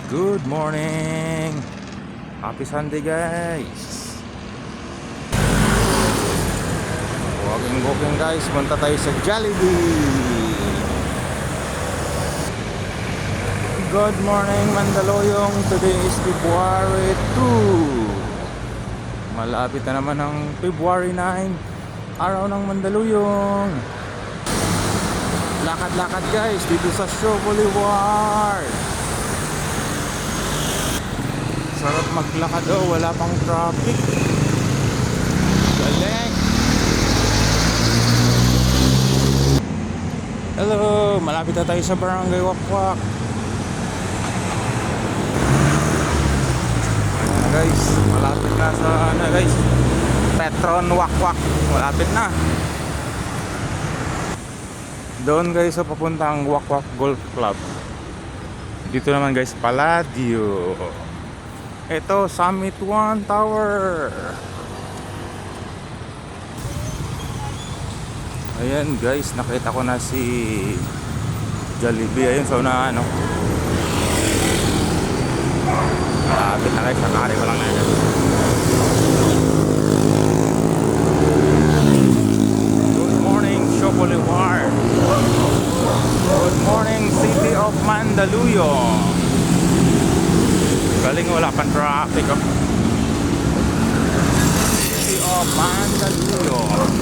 Good morning! Happy Sunday guys! Walking guys, punta tayo sa Jollibee! Good morning Mandaluyong! Today is February 2. Malapit na naman ang February 9, araw ng Mandaluyong. Lakad-lakad guys dito sa Shaw Boulevard. Sarap maglakad, wala pang traffic. Galing. Hello, malapit na tayo sa Barangay Wakwak. Guys, malapit na sa guys, Petron Wakwak. Malapit na. Doon guys sa papuntang Wakwak Golf Club. Dito naman guys, Palladio. Ito, Summit 1 Tower. Ayan guys, nakita ko na si Jollibee. Ayun sa una, ano. Lapit na guys, nakari ko lang na yan. Good morning, Shaw Boulevard. Good morning, City of Mandaluyong. Galing, wala pang traffic, oh. City of Mandaluyong.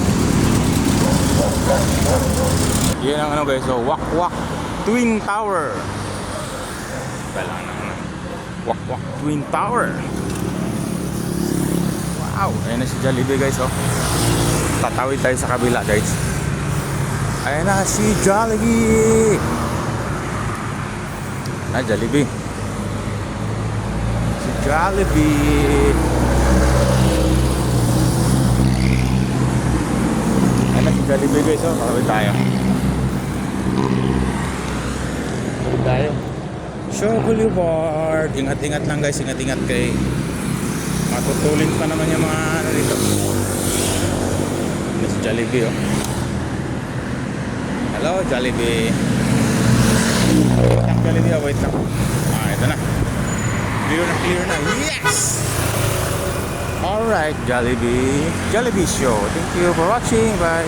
Yan ang ano guys, so Wakwak Twin Tower. Kailangan na Wakwak Twin Tower. Wow, ayan na si Jollibee guys, oh. Tatawid tayo sa kabila guys. Ayan na si Jollibee. Jollibee. Jollibee. Ano si Jollibee guys, oh. Tawid tayo. Tawid tayo. Shaw Boulevard. Ingat-ingat lang guys, ingat-ingat kay matutulin pa naman yung mga ano dito. Ano si Jollibee, oh. Hello Jollibee. Wait lang Jollibee, oh. Wait lang. Ito na. Clear na. Yes! Alright, Jollibee Show. Thank you for watching. Bye.